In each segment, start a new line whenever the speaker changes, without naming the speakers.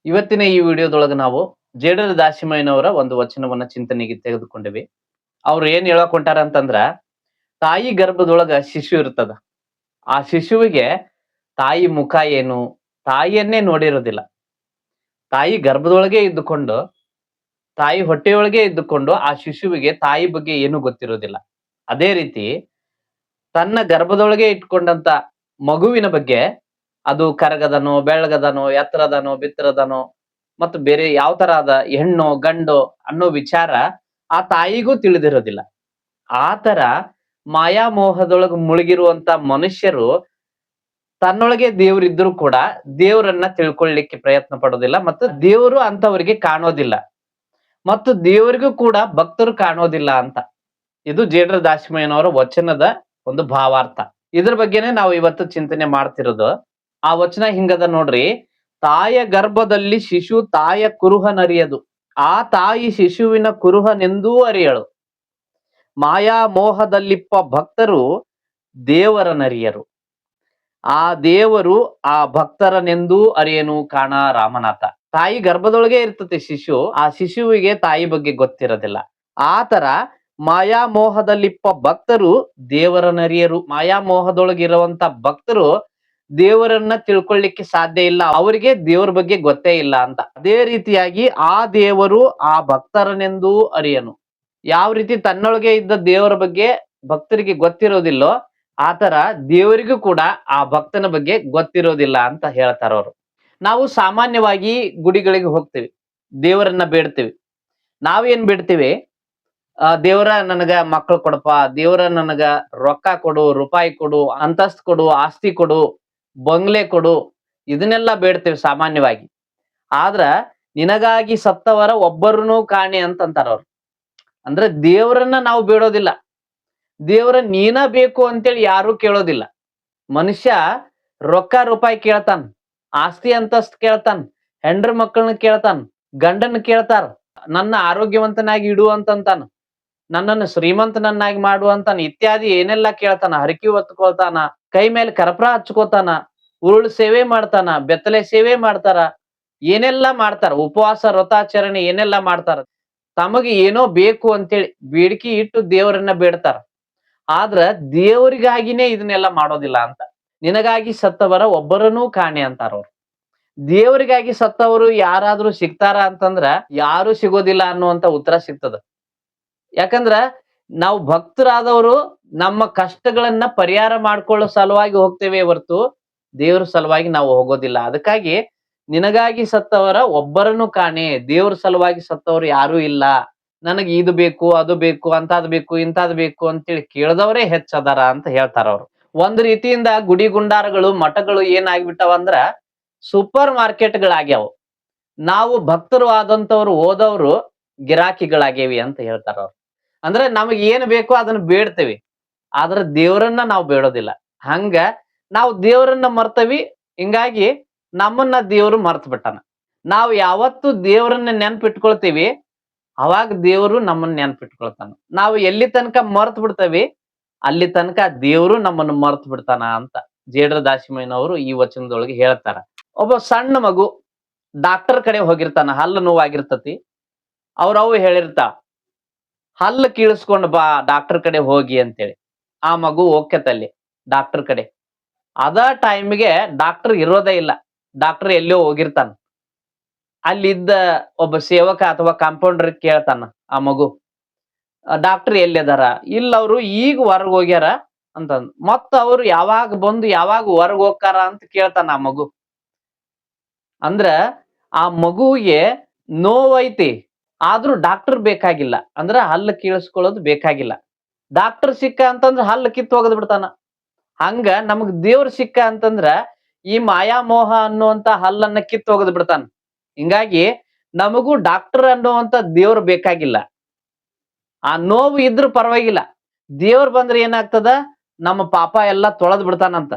ಇವತ್ತಿನ ಈ ವಿಡಿಯೋದೊಳಗ ನಾವು ಜೇಡರ ದಾಸಿಮಯ್ಯನವರ ಒಂದು ವಚನವನ್ನ ಚಿಂತನೆಗೆ ತೆಗೆದುಕೊಂಡಿವಿ. ಅವ್ರು ಏನ್ ಹೇಳಕ್ ಹೊಂಟಾರ ಅಂತಂದ್ರ, ತಾಯಿ ಗರ್ಭದೊಳಗ ಶಿಶು ಇರ್ತದ. ಆ ಶಿಶುವಿಗೆ ತಾಯಿ ಮುಖ ಏನು, ತಾಯಿಯನ್ನೇ ನೋಡಿರೋದಿಲ್ಲ. ತಾಯಿ ಗರ್ಭದೊಳಗೆ ಇದ್ದುಕೊಂಡು, ತಾಯಿ ಹೊಟ್ಟೆಯೊಳಗೆ ಇದ್ದುಕೊಂಡು ಆ ಶಿಶುವಿಗೆ ತಾಯಿ ಬಗ್ಗೆ ಏನು ಗೊತ್ತಿರೋದಿಲ್ಲ. ಅದೇ ರೀತಿ ತನ್ನ ಗರ್ಭದೊಳಗೆ ಇಟ್ಕೊಂಡಂತ ಮಗುವಿನ ಬಗ್ಗೆ ಅದು ಕರಗದನೋ, ಬೆಳ್ಳಗದನೋ, ಎತ್ತರದನೋ, ಬಿತ್ತರದನೋ ಮತ್ತು ಬೇರೆ ಯಾವ ತರ ಅದ, ಹೆಣ್ಣೋ ಗಂಡೋ ಅನ್ನೋ ವಿಚಾರ ಆ ತಾಯಿಗೂ ತಿಳಿದಿರೋದಿಲ್ಲ. ಆ ತರ ಮಾಯಾಮೋಹದೊಳಗ ಮುಳುಗಿರುವಂತ ಮನುಷ್ಯರು ತನ್ನೊಳಗೆ ದೇವರಿದ್ರು ಕೂಡ ದೇವರನ್ನ ತಿಳ್ಕೊಳ್ಳಿಕ್ಕೆ ಪ್ರಯತ್ನ ಪಡೋದಿಲ್ಲ ಮತ್ತು ದೇವರು ಅಂತವರಿಗೆ ಕಾಣೋದಿಲ್ಲ ಮತ್ತು ದೇವರಿಗೂ ಕೂಡ ಭಕ್ತರು ಕಾಣೋದಿಲ್ಲ ಅಂತ. ಇದು ಜೇಡರ ದಾಸಿಮಯ್ಯನವರ ವಚನದ ಒಂದು ಭಾವಾರ್ಥ. ಇದ್ರ ಬಗ್ಗೆನೆ ನಾವು ಇವತ್ತು ಚಿಂತನೆ ಮಾಡ್ತಿರೋದು. ಆ ವಚನ ಹಿಂಗದ ನೋಡ್ರಿ. ತಾಯ ಗರ್ಭದಲ್ಲಿ ಶಿಶು ತಾಯ ಕುರುಹನರಿಯದು, ಆ ತಾಯಿ ಶಿಶುವಿನ ಕುರುಹನೆಂದೂ ಅರಿಯಳು. ಮಾಯಾ ಮೋಹದಲ್ಲಿಪ್ಪ ಭಕ್ತರು ದೇವರನರಿಯರು, ಆ ದೇವರು ಆ ಭಕ್ತರನೆಂದೂ ಅರಿಯನು ಕಾಣ ರಾಮನಾಥ. ತಾಯಿ ಗರ್ಭದೊಳಗೆ ಇರ್ತತಿ ಶಿಶು, ಆ ಶಿಶುವಿಗೆ ತಾಯಿ ಬಗ್ಗೆ ಗೊತ್ತಿರೋದಿಲ್ಲ. ಆ ತರ ಮಾಯಾಮೋಹದಲ್ಲಿಪ್ಪ ಭಕ್ತರು ದೇವರನರಿಯರು. ಮಾಯಾಮೋಹದೊಳಗಿರುವಂತ ಭಕ್ತರು ದೇವರನ್ನ ತಿಳ್ಕೊಳ್ಳಿಕ್ಕೆ ಸಾಧ್ಯ ಇಲ್ಲ, ಅವರಿಗೆ ದೇವರ ಬಗ್ಗೆ ಗೊತ್ತೇ ಇಲ್ಲ ಅಂತ. ಅದೇ ರೀತಿಯಾಗಿ ಆ ದೇವರು ಆ ಭಕ್ತರನೆಂದೂ ಅರಿಯನು. ಯಾವ ರೀತಿ ತನ್ನೊಳಗೆ ಇದ್ದ ದೇವರ ಬಗ್ಗೆ ಭಕ್ತರಿಗೆ ಗೊತ್ತಿರೋದಿಲ್ಲೋ, ಆತರ ದೇವರಿಗೂ ಕೂಡ ಆ ಭಕ್ತನ ಬಗ್ಗೆ ಗೊತ್ತಿರೋದಿಲ್ಲ ಅಂತ ಹೇಳ್ತಾರ ಅವರು. ನಾವು ಸಾಮಾನ್ಯವಾಗಿ ಗುಡಿಗಳಿಗೆ ಹೋಗ್ತೀವಿ, ದೇವರನ್ನ ಬೇಡ್ತೀವಿ. ನಾವೇನ್ ಬೇಡ್ತೀವಿ? ದೇವರ ನನಗ ಮಕ್ಕಳು ಕೊಡಪ್ಪ, ದೇವರ ನನಗ ರೊಕ್ಕ ಕೊಡು, ರೂಪಾಯಿ ಕೊಡು, ಅಂತಸ್ತು ಕೊಡು, ಆಸ್ತಿ ಕೊಡು, ಬಂಗ್ಲೆ ಕೊಡು, ಇದನ್ನೆಲ್ಲ ಬೇಡ್ತೇವೆ ಸಾಮಾನ್ಯವಾಗಿ. ಆದ್ರ ನಿನಗಾಗಿ ಸತ್ತವರ ಒಬ್ಬರನ್ನೂ ಕಾಣೆ ಅಂತಂತಾರ ಅವ್ರು. ಅಂದ್ರೆ ದೇವರನ್ನ ನಾವು ಬೇಡೋದಿಲ್ಲ, ದೇವರ ನೀನ ಬೇಕು ಅಂತೇಳಿ ಯಾರು ಕೇಳೋದಿಲ್ಲ. ಮನುಷ್ಯ ರೊಕ್ಕ ರೂಪಾಯಿ ಕೇಳ್ತಾನ, ಆಸ್ತಿ ಅಂತಸ್ತು ಕೇಳ್ತಾನ, ಹೆಂಡ್ರ ಮಕ್ಕಳನ್ನ ಕೇಳ್ತಾನ, ಗಂಡನ ಕೇಳ್ತಾರ, ನನ್ನ ಆರೋಗ್ಯವಂತನಾಗಿ ಇಡು ಅಂತಂತಾನ, ನನ್ನನ್ನು ಶ್ರೀಮಂತನನ್ನಾಗಿ ಮಾಡು ಅಂತಾನ, ಇತ್ಯಾದಿ ಏನೆಲ್ಲಾ ಕೇಳ್ತಾನ. ಹರಕಿ ಹೊತ್ಕೊಳ್ತಾನ, ಕೈ ಮೇಲೆ ಕರ್ಪೂರ ಹಚ್ಕೋತಾನ, ಉರುಳು ಸೇವೆ ಮಾಡ್ತಾನ, ಬೆತ್ತಲೆ ಸೇವೆ ಮಾಡ್ತಾರ, ಏನೆಲ್ಲಾ ಮಾಡ್ತಾರ, ಉಪವಾಸ ವ್ರತಾಚರಣೆ ಏನೆಲ್ಲಾ ಮಾಡ್ತಾರ. ತಮಗೆ ಏನೋ ಬೇಕು ಅಂತೇಳಿ ಬೇಡಿಕೆ ಇಟ್ಟು ದೇವರನ್ನ ಬೇಡ್ತಾರ. ಆದ್ರ ದೇವರಿಗಾಗಿನೇ ಇದನ್ನೆಲ್ಲ ಮಾಡೋದಿಲ್ಲ ಅಂತ. ನಿನಗಾಗಿ ಸತ್ತವರ ಒಬ್ಬರನ್ನೂ ಕಾಣೆ ಅಂತಾರ ಅವ್ರು. ದೇವರಿಗಾಗಿ ಸತ್ತವರು ಯಾರಾದ್ರೂ ಸಿಗ್ತಾರ ಅಂತಂದ್ರ ಯಾರು ಸಿಗೋದಿಲ್ಲ ಅನ್ನುವಂತ ಉತ್ತರ ಸಿಗ್ತದ. ಯಾಕಂದ್ರ ನಾವು ಭಕ್ತರಾದವರು ನಮ್ಮ ಕಷ್ಟಗಳನ್ನ ಪರಿಹಾರ ಮಾಡ್ಕೊಳ್ಳೋ ಸಲುವಾಗಿ ಹೋಗ್ತೇವೆ ಹೊರತು ದೇವ್ರ ಸಲುವಾಗಿ ನಾವು ಹೋಗೋದಿಲ್ಲ. ಅದಕ್ಕಾಗಿ ನಿನಗಾಗಿ ಸತ್ತವರ ಒಬ್ಬರನ್ನು ಕಾಣೆ, ದೇವ್ರ ಸಲುವಾಗಿ ಸತ್ತವರು ಯಾರೂ ಇಲ್ಲ. ನನಗೆ ಇದು ಬೇಕು, ಅದು ಬೇಕು, ಅಂತಾದ್ ಬೇಕು, ಇಂತಾದ್ ಬೇಕು ಅಂತೇಳಿ ಕೇಳ್ದವ್ರೆ ಹೆಚ್ಚದಾರ ಅಂತ ಹೇಳ್ತಾರ ಅವ್ರು. ಒಂದ್ ರೀತಿಯಿಂದ ಗುಡಿ ಗುಂಡಾರಗಳು ಮಠಗಳು ಏನಾಗ್ಬಿಟ್ಟವ ಅಂದ್ರ ಸೂಪರ್ ಮಾರ್ಕೆಟ್ಗಳಾಗ್ಯಾವ. ನಾವು ಭಕ್ತರು ಆದಂತವ್ರು ಹೋದವ್ರು ಗಿರಾಕಿಗಳಾಗೇವಿ ಅಂತ ಹೇಳ್ತಾರ ಅವ್ರು. ಅಂದ್ರೆ ನಮಗ್ ಏನ್ ಬೇಕೋ ಅದನ್ನ ಬೇಡ್ತೇವಿ, ಆದ್ರ ದೇವರನ್ನ ನಾವು ಬೇಡೋದಿಲ್ಲ. ಹಂಗ ನಾವು ದೇವರನ್ನ ಮರ್ತವಿ, ಹಿಂಗಾಗಿ ನಮ್ಮನ್ನ ದೇವ್ರು ಮರ್ತ್ ಬಿಟ್ಟಾನ. ನಾವು ಯಾವತ್ತು ದೇವರನ್ನ ನೆನ್ಪಿಟ್ಕೊಳ್ತೀವಿ ಅವಾಗ ದೇವ್ರು ನಮ್ಮನ್ನ ನೆನ್ಪಿಟ್ಕೊಳ್ತಾನ. ನಾವು ಎಲ್ಲಿ ತನಕ ಮರ್ತ್ ಬಿಡ್ತೇವಿ ಅಲ್ಲಿ ತನಕ ದೇವ್ರು ನಮ್ಮನ್ನ ಮರ್ತ್ ಬಿಡ್ತಾನ ಅಂತ ಜೇಡರ ದಾಸಿಮಯ್ಯನವರು ಈ ವಚನದೊಳಗೆ ಹೇಳ್ತಾರ. ಒಬ್ಬ ಸಣ್ಣ ಮಗು ಡಾಕ್ಟರ್ ಕಡೆ ಹೋಗಿರ್ತಾನ, ಹಲ್ಲು ನೋವಾಗಿರ್ತತಿ. ಅವ್ರವು ಹೇಳಿರ್ತಾಳ, ಹಲ್ಲು ಕೀಳಿಸ್ಕೊಂಡ್ ಬಾ ಡಾಕ್ಟರ್ ಕಡೆ ಹೋಗಿ ಅಂತೇಳಿ. ಆ ಮಗು ಹೋಗ್ಯತಲ್ಲಿ ಡಾಕ್ಟರ್ ಕಡೆ. ಅದ ಟೈಮ್ಗೆ ಡಾಕ್ಟರ್ ಇರೋದೇ ಇಲ್ಲ, ಡಾಕ್ಟರ್ ಎಲ್ಲೋ ಹೋಗಿರ್ತಾನ. ಅಲ್ಲಿದ್ದ ಒಬ್ಬ ಸೇವಕ ಅಥವಾ ಕಾಂಪೌಂಡರ್ ಕೇಳ್ತಾನ ಆ ಮಗು, ಡಾಕ್ಟರ್ ಎಲ್ಲಿದಾರ? ಇಲ್ಲ, ಅವ್ರು ಈಗ ಹೊರಗ್ ಹೋಗ್ಯಾರ ಅಂತಂದ್. ಮತ್ತ ಅವ್ರು ಯಾವಾಗ ಬಂದು ಯಾವಾಗ ಹೊರಗ್ ಹೋಗ್ತಾರ ಅಂತ ಕೇಳ್ತಾನ ಆ ಮಗು. ಅಂದ್ರ ಆ ಮಗುವಿಗೆ ನೋವೈತಿ, ಆದ್ರೂ ಡಾಕ್ಟರ್ ಬೇಕಾಗಿಲ್ಲ. ಅಂದ್ರ ಹಲ್ಲು ಕೀಳಿಸ್ಕೊಳ್ಳೋದು ಬೇಕಾಗಿಲ್ಲ. ಡಾಕ್ಟರ್ ಸಿಕ್ಕ ಅಂತಂದ್ರ ಹಲ್ಲು ಕಿತ್ತು ಒಗದ್ ಬಿಡ್ತಾನ. ಹಂಗ ನಮಗ್ ದೇವ್ರ ಸಿಕ್ಕ ಅಂತಂದ್ರ ಈ ಮಾಯಾಮೋಹ ಅನ್ನುವಂತ ಹಲ್ಲನ್ನ ಕಿತ್ತು ಒಗದ್ ಬಿಡ್ತಾನ. ಹಿಂಗಾಗಿ ನಮಗೂ ಡಾಕ್ಟರ್ ಅನ್ನುವಂತ ದೇವ್ರು ಬೇಕಾಗಿಲ್ಲ. ಆ ನೋವು ಇದ್ರೂ ಪರವಾಗಿಲ್ಲ, ದೇವ್ರ ಬಂದ್ರೆ ಏನಾಗ್ತದ, ನಮ್ಮ ಪಾಪ ಎಲ್ಲ ತೊಳೆದ್ ಬಿಡ್ತಾನಂತ.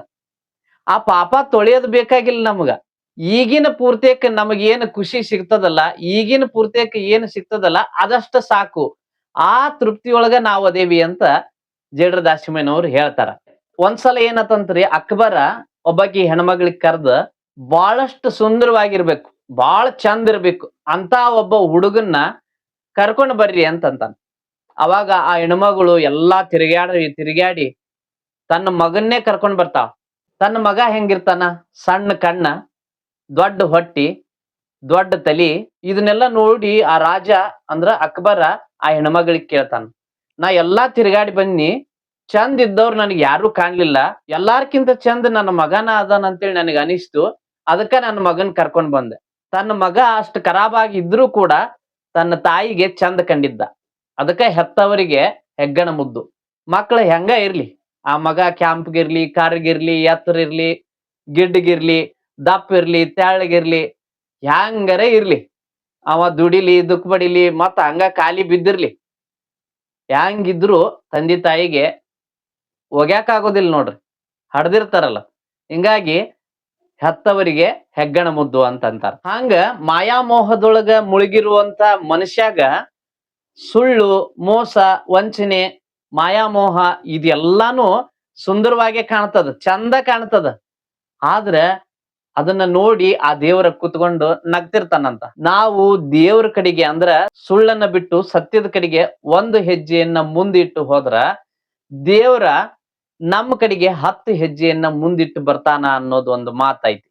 ಆ ಪಾಪ ತೊಳೆಯೋದು ಬೇಕಾಗಿಲ್ಲ ನಮಗ. ಈಗಿನ ಪೂರ್ತೇಕ ನಮಗೇನು ಖುಷಿ ಸಿಗ್ತದಲ್ಲ, ಈಗಿನ ಪೂರ್ತೇಕ ಏನು ಸಿಗ್ತದಲ್ಲ ಅದಷ್ಟ ಸಾಕು, ಆ ತೃಪ್ತಿಯೊಳಗ ನಾವು ಅದೇವಿ ಅಂತ ಜೇಡರ ದಾಸಿಮಯ್ಯನವ್ರು ಹೇಳ್ತಾರ. ಒಂದ್ಸಲ ಏನತಂತ್ರಿ, ಅಕ್ಬರ ಒಬ್ಬಾಕಿ ಹೆಣ್ಮಗಳಿಗೆ ಕರೆದ ಬಹಳಷ್ಟು ಸುಂದರವಾಗಿರ್ಬೇಕು, ಬಾಳ ಚಂದ ಇರ್ಬೇಕು ಅಂತ ಒಬ್ಬ ಹುಡುಗನ್ನ ಕರ್ಕೊಂಡ್ ಬರ್ರಿ ಅಂತಂತಾನ. ಅವಾಗ ಆ ಹೆಣ್ಮಗಳು ಎಲ್ಲಾ ತಿರುಗಾಡಿ ತನ್ನ ಮಗನ್ನೇ ಕರ್ಕೊಂಡ್ ಬರ್ತಾಳ. ತನ್ನ ಮಗ ಹೆಂಗಿರ್ತಾನ? ಸಣ್ಣ ಕಣ್ಣ, ದೊಡ್ಡ ಹೊಟ್ಟಿ, ದೊಡ್ಡ ತಲಿ. ಇದನ್ನೆಲ್ಲ ನೋಡಿ ಆ ರಾಜ ಅಂದ್ರ ಅಕ್ಬರ ಆ ಹೆಣ್ಮಗಳಿಗೆ ಕೇಳ್ತಾನ, ನಾ ಎಲ್ಲಾ ತಿರುಗಾಡಿ ಬನ್ನಿ, ಚಂದ ಇದ್ದವ್ರು ನನಗೆ ಯಾರು ಕಾಣ್ಲಿಲ್ಲ, ಎಲ್ಲಾರ್ಕಿಂತ ಚಂದ ನನ್ನ ಮಗನ ಅದಾನ ಅಂತೇಳಿ ನನಗೆ ಅನಿಸ್ತು, ಅದಕ್ಕ ನನ್ನ ಮಗನ್ ಕರ್ಕೊಂಡ್ ಬಂದೆ. ತನ್ನ ಮಗ ಅಷ್ಟು ಖರಾಬಾಗಿ ಇದ್ರೂ ಕೂಡ ತನ್ನ ತಾಯಿಗೆ ಚಂದ ಕಂಡಿದ್ದ, ಅದಕ್ಕ ಹೆತ್ತವರಿಗೆ ಹೆಗ್ಗಣ ಮುದ್ದು. ಮಕ್ಳು ಹೆಂಗ ಇರ್ಲಿ, ಆ ಮಗ ಕ್ಯಾಂಪ್ಗಿರ್ಲಿ, ಕಾರ್ಗಿರ್ಲಿ, ಎತ್ತರ ಇರ್ಲಿ, ಗಿಡ್ಡಗಿರ್ಲಿ, ದಪ್ಪ ಇರ್ಲಿ, ತೆಳ್ಳಗಿರ್ಲಿ, ಹ್ಯಾಂಗರೆ ಇರ್ಲಿ, ಅವ ದುಡಿಲಿ, ದುಃಖ ಪಡಿಲಿ, ಮತ್ತ ಹಂಗ ಖಾಲಿ ಬಿದ್ದಿರ್ಲಿ, ಹ್ಯಾಂಗಿದ್ರು ತಂದೆ ತಾಯಿಗೆ ಒಗ್ಯಾಕ ಆಗೋದಿಲ್ಲ ನೋಡ್ರಿ, ಹಡ್ದಿರ್ತಾರಲ್ಲ. ಹಿಂಗಾಗಿ ಹೆತ್ತವರಿಗೆ ಹೆಗ್ಗಣ ಮುದ್ದು ಅಂತಂತಾರ. ಹಂಗ ಮಾಯಾಮೋಹದೊಳಗ ಮುಳುಗಿರುವಂತ ಮನುಷ್ಯಾಗ ಸುಳ್ಳು, ಮೋಸ, ವಂಚನೆ, ಮಾಯಾಮೋಹ ಇದೆಲ್ಲಾನು ಸುಂದರವಾಗಿ ಕಾಣ್ತದ, ಚಂದ ಕಾಣ್ತದ. ಆದ್ರ ಅದನ್ನ ನೋಡಿ ಆ ದೇವರ ಕುತ್ಕೊಂಡು ನಗ್ತಿರ್ತಾನಂತ. ನಾವು ದೇವ್ರ ಕಡೆಗೆ ಅಂದ್ರ ಸುಳ್ಳನ್ನ ಬಿಟ್ಟು ಸತ್ಯದ ಕಡೆಗೆ ಒಂದು ಹೆಜ್ಜೆಯನ್ನ ಮುಂದಿಟ್ಟು ಹೋದ್ರ ದೇವ್ರ ನಮ್ಮ ಕಡೆಗೆ 10 ಹೆಜ್ಜೆಯನ್ನ ಮುಂದಿಟ್ಟು ಬರ್ತಾನ ಅನ್ನೋದು ಒಂದು ಮಾತೈತಿ.